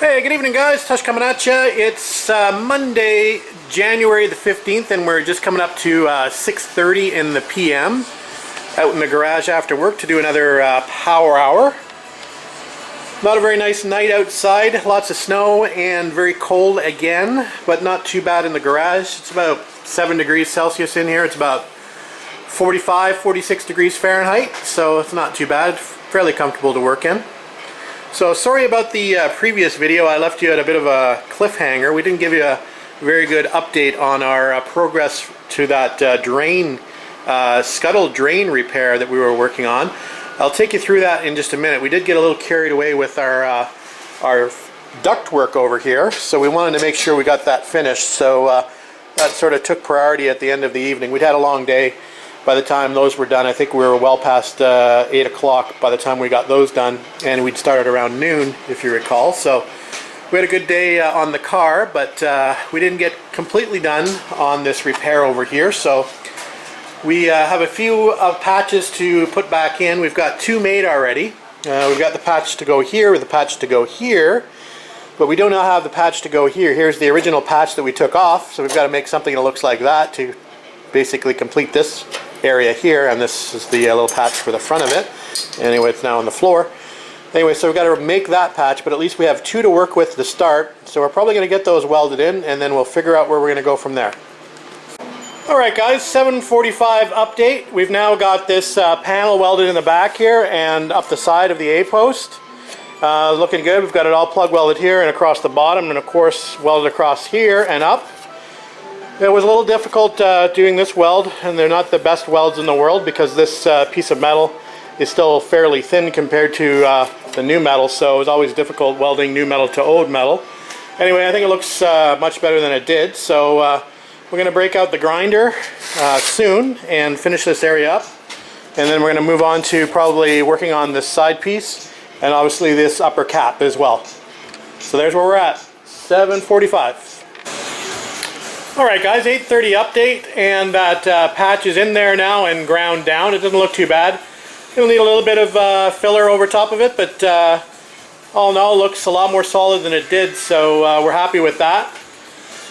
Hey, good evening guys, Tush coming at you. It's Monday, January the 15th, and we're just coming up to 6:30 in the PM out in the garage after work to do another power hour. Not a very nice night outside, lots of snow and very cold again, but not too bad in the garage. It's about 7 degrees Celsius in here. It's about 45, 46 degrees Fahrenheit, so it's not too bad, fairly comfortable to work in. So sorry about the previous video. I left you at a bit of a cliffhanger. We didn't give you a very good update on our progress to that Scuttle drain repair that we were working on. I'll take you through that in just a minute. We did get a little carried away with our duct work over here, so we wanted to make sure we got that finished. So that sort of took priority at the end of the evening. We'd had a long day. By the time those were done, I think we were well past 8 o'clock by the time we got those done, and we'd started around noon, if you recall. So we had a good day on the car, but we didn't get completely done on this repair over here. So we have a few patches to put back in. We've got two made already. We've got the patch to go here with the patch to go here, but we do not have the patch to go here. Here's the original patch that we took off, so we've got to make something that looks like that to basically complete this area here, and this is the little patch for the front of it. Anyway, it's now on the floor. Anyway, so we've got to make that patch, but at least we have two to work with to start. So we're probably going to get those welded in, and then we'll figure out where we're going to go from there. Alright guys, 7:45 update. We've now got this panel welded in the back here and up the side of the A-post. Looking good. We've got it all plug welded here and across the bottom, and of course welded across here and up. It was a little difficult doing this weld, and they're not the best welds in the world because this piece of metal is still fairly thin compared to the new metal, so it was always difficult welding new metal to old metal. Anyway, I think it looks much better than it did, so we're going to break out the grinder soon and finish this area up, and then we're going to move on to probably working on this side piece and obviously this upper cap as well. So there's where we're at, 7:45. Alright guys, 8:30 update, and that patch is in there now and ground down. It doesn't look too bad. It'll need a little bit of filler over top of it, but all in all, it looks a lot more solid than it did, so we're happy with that.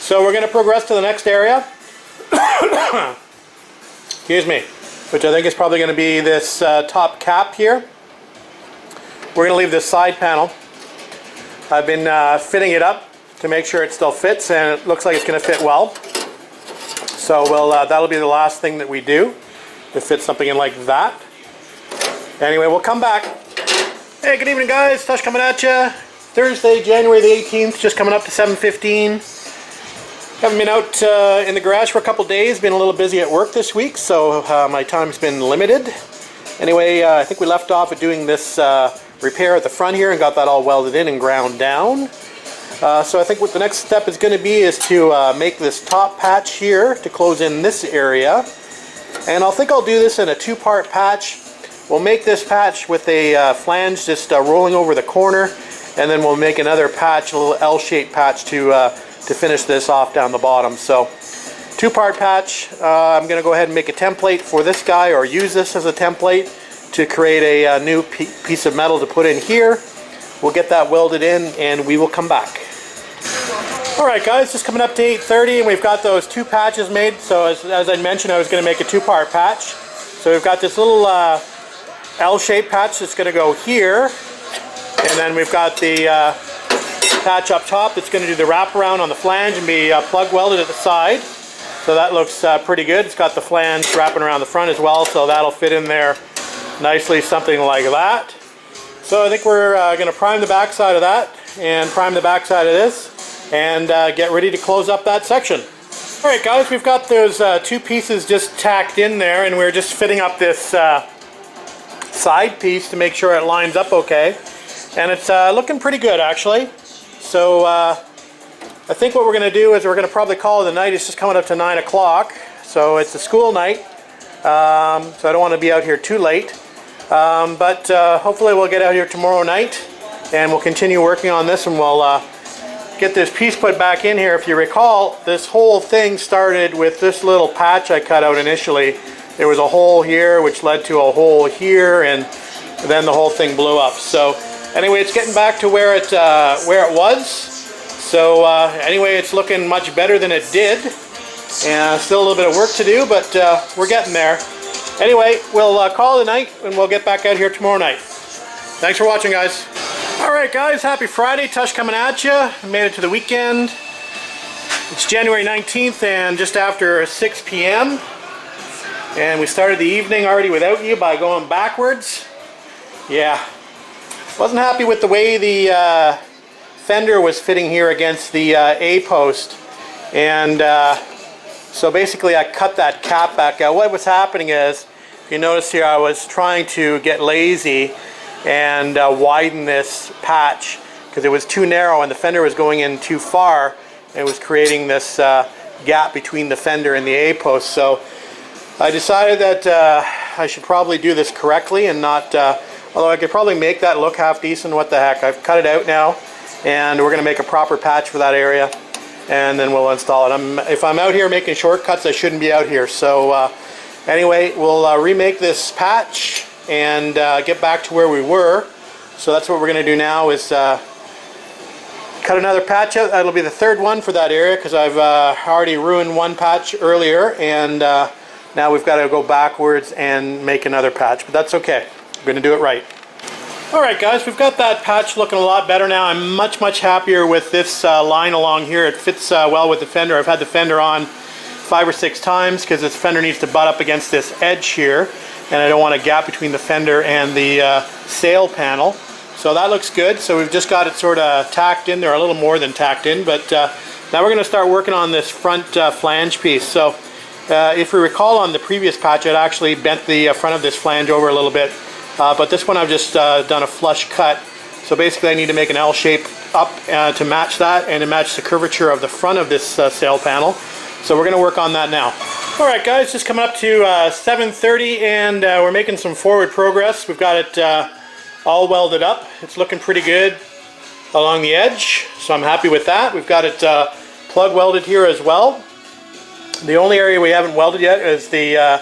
So we're going to progress to the next area. Excuse me. Which I think is probably going to be this top cap here. We're going to leave this side panel. I've been fitting it up to make sure it still fits, and it looks like it's going to fit well. So that'll be the last thing that we do, to fit something in like that. Anyway, we'll come back. Hey, good evening guys, Tush coming at you. Thursday, January the 18th, just coming up to 7:15. Haven't been out in the garage for a couple days, been a little busy at work this week, so my time's been limited. Anyway, I think we left off at doing this repair at the front here and got that all welded in and ground down. So I think what the next step is going to be is to make this top patch here to close in this area. And I think I'll do this in a two-part patch. We'll make this patch with a flange just rolling over the corner, and then we'll make another patch, a little L-shaped patch to finish this off down the bottom. So two-part patch. I'm going to go ahead and make a template for this guy, or use this as a template to create a new piece of metal to put in here. We'll get that welded in and we will come back. Alright guys, just coming up to 8:30, and we've got those two patches made. So as I mentioned, I was going to make a two-part patch. So we've got this little L-shaped patch that's going to go here, and then we've got the patch up top that's going to do the wraparound on the flange and be plug welded at the side. So that looks pretty good. It's got the flange wrapping around the front as well, so that'll fit in there nicely, something like that. So I think we're going to prime the back side of that and prime the back side of this and get ready to close up that section. Alright guys, we've got those two pieces just tacked in there, and we're just fitting up this side piece to make sure it lines up okay. And it's looking pretty good actually. So I think what we're going to do is we're going to probably call it a night. It's just coming up to 9 o'clock. So it's a school night. So I don't want to be out here too late. But hopefully we'll get out here tomorrow night and we'll continue working on this, and we'll get this piece put back in here. If you recall, this whole thing started with this little patch I cut out initially. There was a hole here which led to a hole here, and then the whole thing blew up. So Anyway, it's getting back to where it was. So anyway, it's looking much better than it did. And still a little bit of work to do, but we're getting there. Anyway, we'll call it a night, and we'll get back out here tomorrow night. Thanks for watching, guys. Alright guys, happy Friday. Tush coming at you. Made it to the weekend. It's January 19th and just after 6 p.m. And we started the evening already without you by going backwards. Yeah. Wasn't happy with the way the fender was fitting here against the A-post. And so basically I cut that cap back out. What was happening is, if you notice here, I was trying to get lazy and widen this patch because it was too narrow and the fender was going in too far. It was creating this gap between the fender and the A-post. So I decided that I should probably do this correctly and not, although I could probably make that look half decent, what the heck. I've cut it out now and we're going to make a proper patch for that area and then we'll install it. If I'm out here making shortcuts, I shouldn't be out here. So anyway, we'll remake this patch and get back to where we were. So that's what we're going to do now is cut another patch out. That'll be the third one for that area because I've already ruined one patch earlier, and now we've got to go backwards and make another patch, but that's okay. We're going to do it right. Alright guys, we've got that patch looking a lot better now. I'm much happier with this line along here. It fits well with the fender. I've had the fender on 5 or 6 times because this fender needs to butt up against this edge here, and I don't want a gap between the fender and the sail panel. So that looks good. So we've just got it sort of tacked in there, a little more than tacked in, but now we're going to start working on this front flange piece. So if we recall on the previous patch, I'd actually bent the front of this flange over a little bit, but this one I've just done a flush cut. So basically I need to make an L shape up to match that and to match the curvature of the front of this sail panel. So we're going to work on that now. Alright guys, just coming up to 7:30 and we're making some forward progress. We've got it all welded up. It's looking pretty good along the edge, so I'm happy with that. We've got it plug welded here as well. The only area we haven't welded yet is the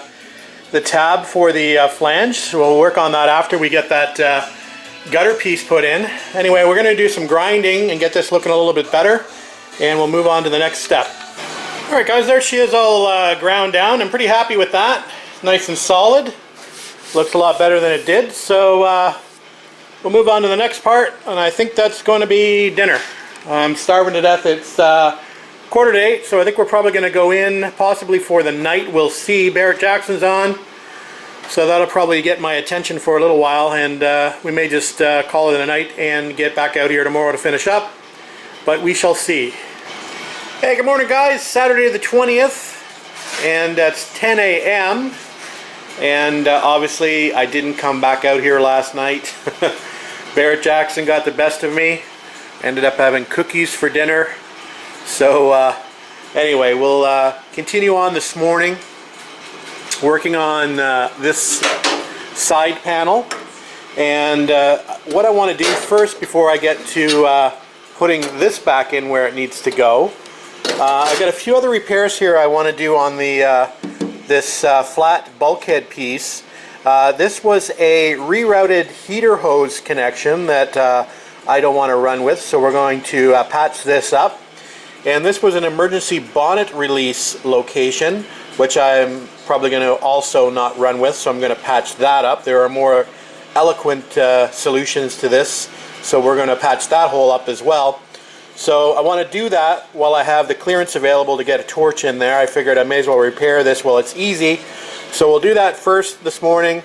tab for the flange, so we'll work on that after we get that gutter piece put in. Anyway, we're going to do some grinding and get this looking a little bit better, and we'll move on to the next step. Alright guys, there she is all ground down. I'm pretty happy with that. Nice and solid. Looks a lot better than it did. So we'll move on to the next part, and I think that's going to be dinner. I'm starving to death. It's 7:45, so I think we're probably going to go in possibly for the night. We'll see. Barrett Jackson's on, so that'll probably get my attention for a little while, and we may just call it a night and get back out here tomorrow to finish up, but we shall see. Hey, good morning guys. Saturday the 20th, and it's 10 a.m. and obviously I didn't come back out here last night. Barrett Jackson got the best of me. Ended up having cookies for dinner. So anyway, we'll continue on this morning working on this side panel. And what I want to do first before I get to putting this back in where it needs to go, I've got a few other repairs here I want to do on the this flat bulkhead piece. This was a rerouted heater hose connection that I don't want to run with, so we're going to patch this up. And this was an emergency bonnet release location, which I'm probably going to also not run with, so I'm going to patch that up. There are more eloquent solutions to this, so we're going to patch that hole up as well. So I want to do that while I have the clearance available to get a torch in there. I figured I may as well repair this while it's easy. So we'll do that first this morning.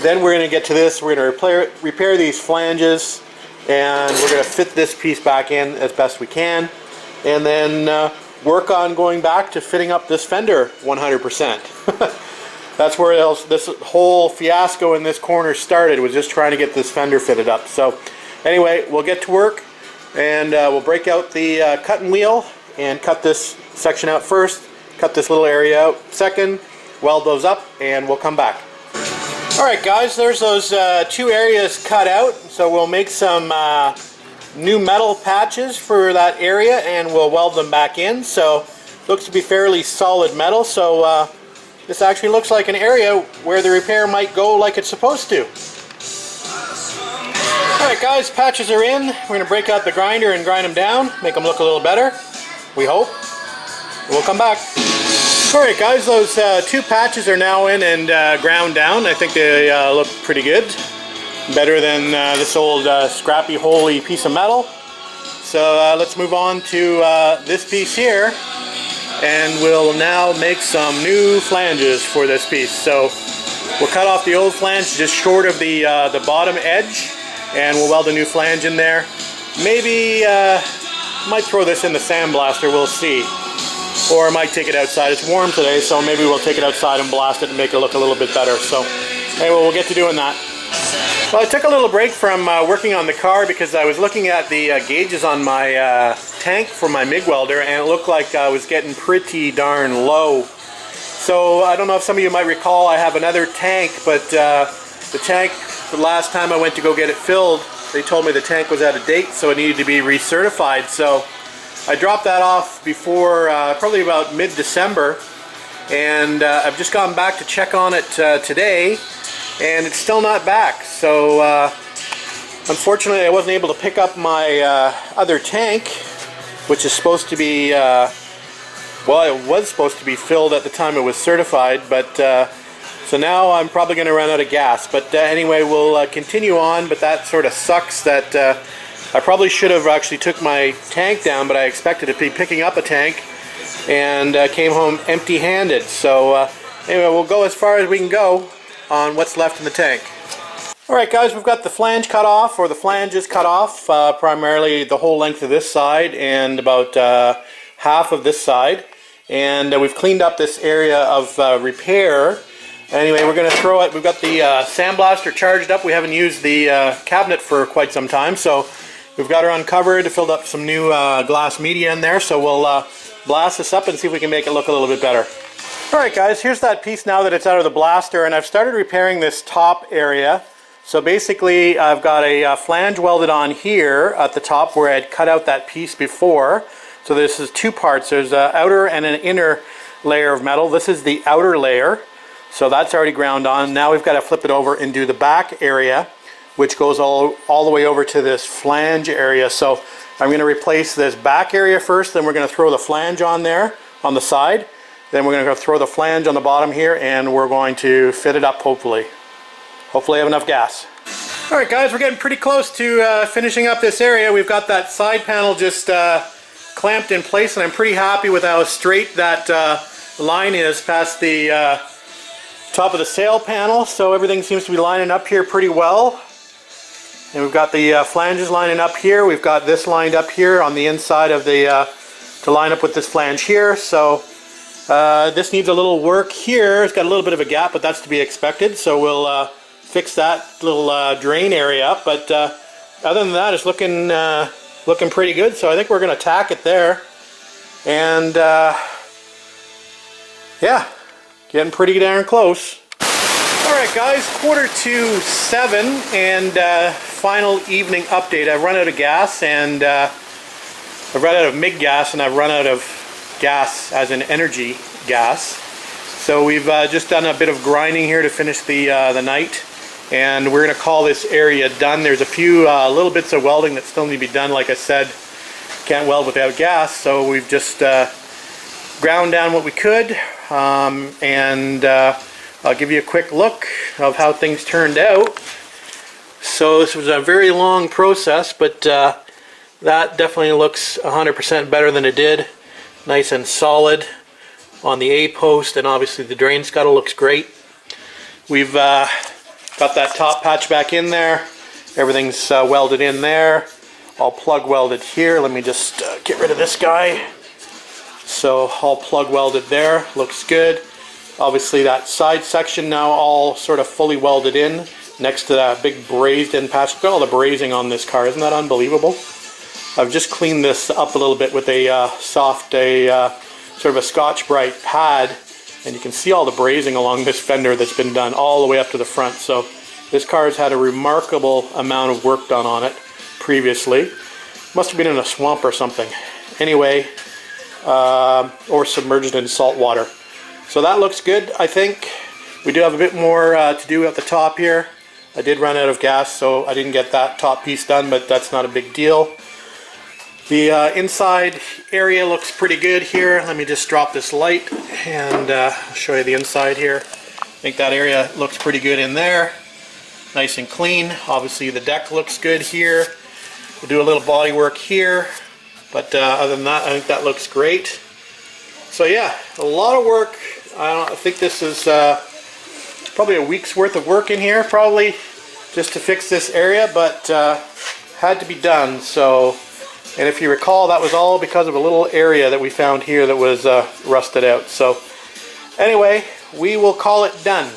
Then we're going to get to this. We're going to repair these flanges, and we're going to fit this piece back in as best we can. And then work on going back to fitting up this fender 100%. That's where this whole fiasco in this corner started, was just trying to get this fender fitted up. So anyway, we'll get to work. And we'll break out the cutting wheel and cut this section out first, cut this little area out second, weld those up, and we'll come back. Alright guys, there's those 2 areas cut out, so we'll make some new metal patches for that area and we'll weld them back in. So looks to be fairly solid metal, so this actually looks like an area where the repair might go like it's supposed to. Alright guys, patches are in. We're going to break out the grinder and grind them down, make them look a little better, we hope. We'll come back. Alright guys, those two patches are now in and ground down. I think they look pretty good. Better than this old scrappy holy piece of metal. So let's move on to this piece here, and we'll now make some new flanges for this piece. So we'll cut off the old flange just short of the bottom edge, and we'll weld a new flange in there. Maybe might throw this in the sandblaster, we'll see. Or I might take it outside. It's warm today, so maybe we'll take it outside and blast it and make it look a little bit better. So anyway, we'll get to doing that. Well, I took a little break from working on the car because I was looking at the gauges on my tank for my MIG welder, and it looked like I was getting pretty darn low. So I don't know if some of you might recall, I have another tank, but the tank, the last time I went to go get it filled, they told me the tank was out of date, so it needed to be recertified. So I dropped that off before probably about mid-December, and I've just gone back to check on it today, and it's still not back. So unfortunately I wasn't able to pick up my other tank, which is supposed to be well, it was supposed to be filled at the time it was certified, but so now I'm probably going to run out of gas. But anyway, we'll continue on. But that sort of sucks that I probably should have actually took my tank down, but I expected to be picking up a tank and came home empty-handed. So anyway, we'll go as far as we can go on what's left in the tank. Alright guys, we've got the flange cut off, or the flanges cut off, primarily the whole length of this side and about half of this side. And we've cleaned up this area of repair. Anyway, we're going to throw it. We've got the sandblaster charged up. We haven't used the cabinet for quite some time, so we've got her uncovered, filled up some new glass media in there. So we'll blast this up and see if we can make it look a little bit better. Alright guys, here's that piece now that it's out of the blaster, and I've started repairing this top area. So basically I've got a flange welded on here at the top where I'd cut out that piece before. So this is two parts. There's an outer and an inner layer of metal. This is the outer layer. So that's already ground on. Now we've got to flip it over and do the back area, which goes all the way over to this flange area. So I'm going to replace this back area first, then we're going to throw the flange on there on the side. Then we're going to throw the flange on the bottom here, and we're going to fit it up hopefully. Hopefully I have enough gas. Alright guys, we're getting pretty close to finishing up this area. We've got that side panel just clamped in place, and I'm pretty happy with how straight that line is past the top of the sail panel. So everything seems to be lining up here pretty well. And we've got the flanges lining up here. We've got this lined up here on the inside of the to line up with this flange here. So this needs a little work here. It's got a little bit of a gap, but that's to be expected. So we'll fix that little drain area up. But other than that, it's looking pretty good. So I think we're going to tack it there. And yeah, getting pretty darn close. Alright guys, 6:45 and final evening update. I've run out of gas, and I've run out of MIG gas, and I've run out of gas as in energy gas. So we've just done a bit of grinding here to finish the night, and we're going to call this area done. There's a few little bits of welding that still need to be done. Like I said, can't weld without gas, so we've just ground down what we could, and I'll give you a quick look of how things turned out. So this was a very long process, but that definitely looks 100% better than it did. Nice and solid on the A-post, and obviously the drain scuttle looks great. We've got that top patch back in there. Everything's welded in there. All plug welded here. Let me just get rid of this guy. So all plug welded there. Looks good. Obviously that side section now all sort of fully welded in next to that big brazed in patch. Look at all the brazing on this car. Isn't that unbelievable? I've just cleaned this up a little bit with a sort of a Scotch-Brite pad, and you can see all the brazing along this fender that's been done all the way up to the front. So this car has had a remarkable amount of work done on it previously. Must have been in a swamp or something. Anyway, or submerged in salt water. So that looks good, I think. We do have a bit more to do at the top here. I did run out of gas, so I didn't get that top piece done, but that's not a big deal. The inside area looks pretty good here. Let me just drop this light and show you the inside here. I think that area looks pretty good in there. Nice and clean. Obviously the deck looks good here. We'll do a little body work here, but other than that, I think that looks great. So yeah, a lot of work. I think this is probably a week's worth of work in here, probably, just to fix this area, but had to be done. So, and if you recall, that was all because of a little area that we found here that was rusted out. So anyway, we will call it done,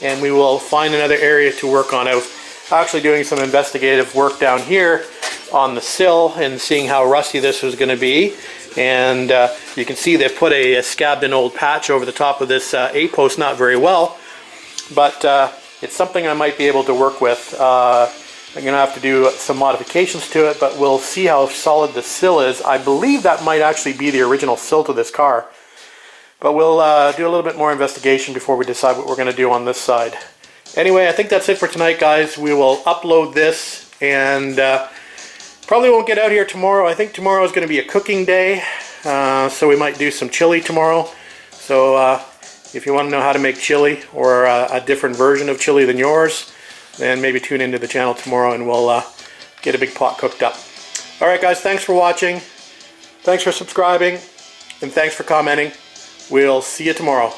and we will find another area to work on. I was actually doing some investigative work down here on the sill and seeing how rusty this was going to be, and you can see they put a scabbed in old patch over the top of this A-post, not very well, but it's something I might be able to work with. I'm going to have to do some modifications to it, but we'll see how solid the sill is. I believe that might actually be the original sill to this car. But we'll do a little bit more investigation before we decide what we're going to do on this side. Anyway, I think that's it for tonight, guys. We will upload this, and probably won't get out here tomorrow. I think tomorrow is going to be a cooking day, so we might do some chili tomorrow. So if you want to know how to make chili, or a different version of chili than yours, then maybe tune into the channel tomorrow and we'll get a big pot cooked up. Alright guys, thanks for watching. Thanks for subscribing, and thanks for commenting. We'll see you tomorrow.